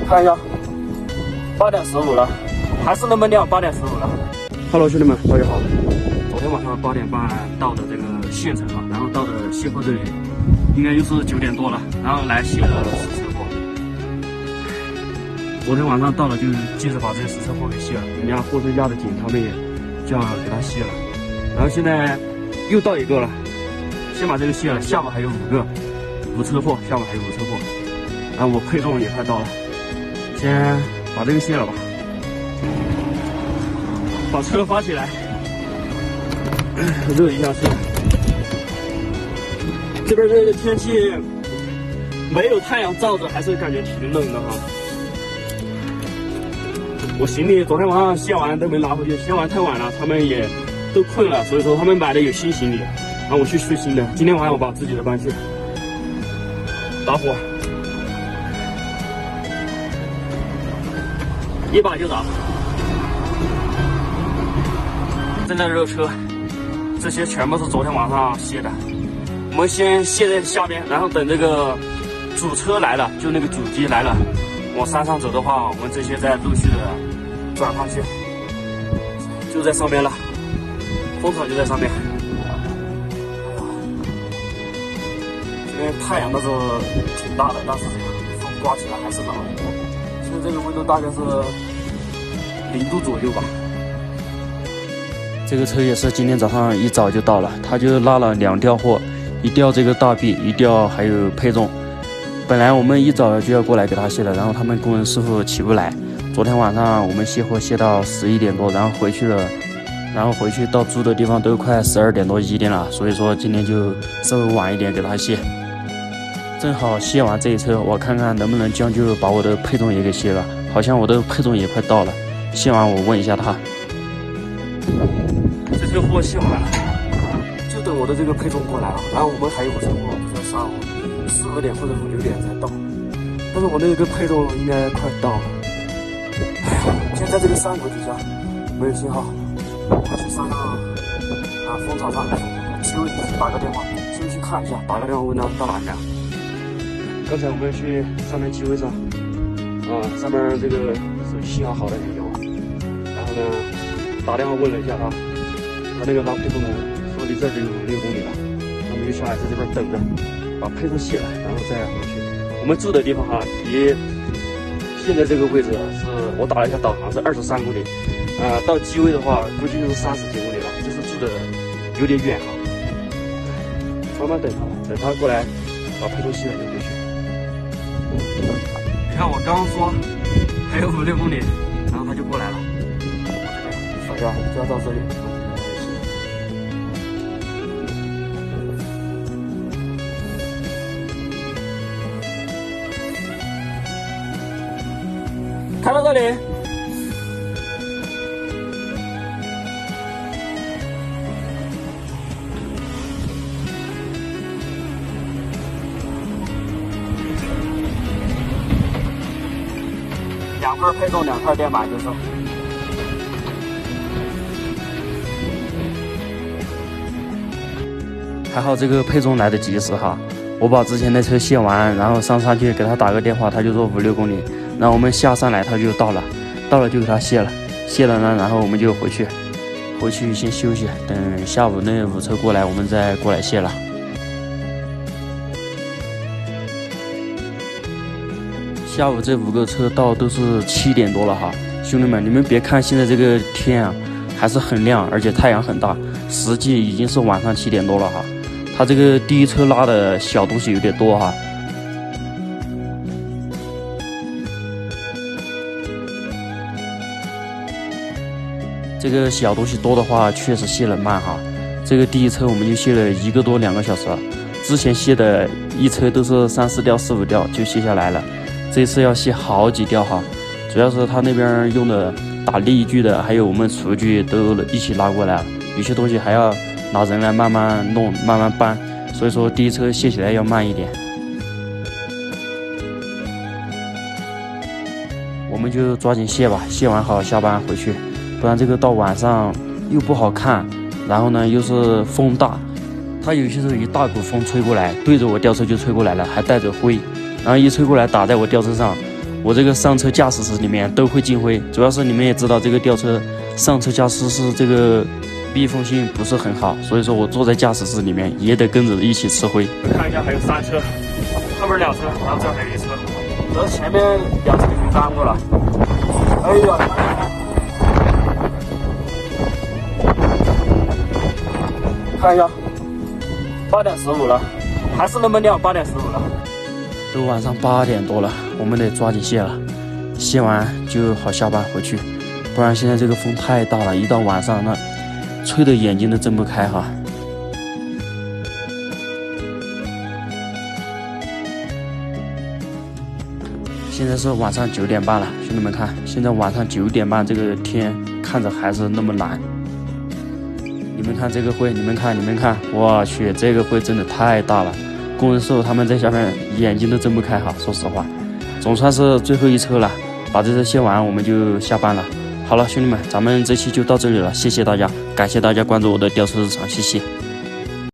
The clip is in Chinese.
看一下，8点15了，还是那么亮，8点15了。Hello， 兄弟们，大家好。昨天晚上8点半到的这个县城啊，然后到的卸货这里，应该又是9点多了，然后来卸了实车货。昨天晚上到了就接着把这个实车货给卸了，人家货车压得紧，他们也就要给他卸了。然后现在又到一个了，先把这个卸了，下午还有5车货，下午还有5车货。然后我配重也快到了，先把这个卸了吧，把车发起来，热一下车。这边这个天气没有太阳照着，还是感觉挺冷的哈。我行李昨天晚上卸完都没拿回去，卸完太晚了，他们也都困了，所以说他们买的有新行李，然后我去续新的。今天晚上我把自己的搬去，打火，一把就打。正在热车，这些全部是昨天晚上卸的。我们先卸在下边，然后等这个主车来了，就那个主机来了，往山上走的话，我们这些再陆续的转上去，就在上面了，风场就在上面。这边太阳倒是挺大的，但是这个风刮起来还是冷。现在这个温度大概是0度左右吧。这个车也是今天早上一早就到了，他就拉了2吊货，一吊这个大臂，一吊还有配重。本来我们一早就要过来给他卸的，然后他们工人师傅起不来。昨天晚上我们卸货卸到11点多，然后回去到住的地方都快12点多1点了，所以说今天就稍微晚一点给他卸。正好卸完这一车，我看看能不能将就把我的配重也给卸了，好像我的配重也快到了。卸完我问一下他。这车货卸完了，就等我的这个配重过来了，然后我们还有5车货，在上午4、5点或者5、6点才到，但是我那个配重应该快到了。哎呀，现在这个山谷底下没有信号，我去山上风场上机位打个电话，先去看一下，打个电话问他到哪里了。刚才我们去上面机位上，上面这个手机信号好的很有，然后呢打电话问了一下他那个拉配重的说离这就有5、6公里了，我们就下来在这边等着，把配重卸了，然后再回去。我们住的地方离现在这个位置是我打了一下导航是23公里，到机位的话估计就是30几公里了，就是住的有点远哈。慢慢等他过来把配重卸了就回去。你看我刚刚说还有5、6公里，然后他就过来了，大家就要到这里。开到这里，2块配重，2块电板就是。还好这个配重来得及时哈，我把之前的车卸完，然后上山去给他打个电话，他就说5、6公里。然后我们下山来，他就到了就给他卸了呢，然后我们就回去先休息，等下午那5车过来，我们再过来卸了。下午这5个车到都是7点多了哈，兄弟们，你们别看现在这个天啊还是很亮，而且太阳很大，实际已经是晚上7点多了哈。他这个第一车拉的小东西有点多哈。这个小东西多的话，确实卸了慢哈。这个第一车我们就卸了1个多2个小时，之前卸的一车都是3、4吊、4、5吊就卸下来了，这次要卸好几吊哈。主要是他那边用的打力具的，还有我们厨具都一起拉过来了，有些东西还要拿人来慢慢弄、慢慢搬，所以说第一车卸起来要慢一点。我们就抓紧卸吧，卸完好下班回去。不然这个到晚上又不好看，然后呢又是风大，它有些时候一大股风吹过来，对着我吊车就吹过来了，还带着灰，然后一吹过来打在我吊车上，我这个上车驾驶室里面都会进灰。主要是你们也知道，这个吊车上车驾驶室这个密封性不是很好，所以说我坐在驾驶室里面也得跟着一起吃灰。看一下，还有3车，后边2车，然后这还有1车，这前面2车已经耽误了。哎呀！看一下，8点15了，还是那么亮，8点15了。都晚上8点多了，我们得抓紧卸了，卸完就好下班回去，不然现在这个风太大了，一到晚上那吹的眼睛都睁不开哈。现在是晚上9点半了，兄弟们看，现在晚上9点半，这个天看着还是那么蓝。你们看这个灰，你们看，我去，这个灰真的太大了，工人师傅他们在下面眼睛都睁不开哈。说实话，总算是最后1车了，把这车卸完我们就下班了。好了，兄弟们，咱们这期就到这里了，谢谢大家，感谢大家关注我的吊车日常，谢谢。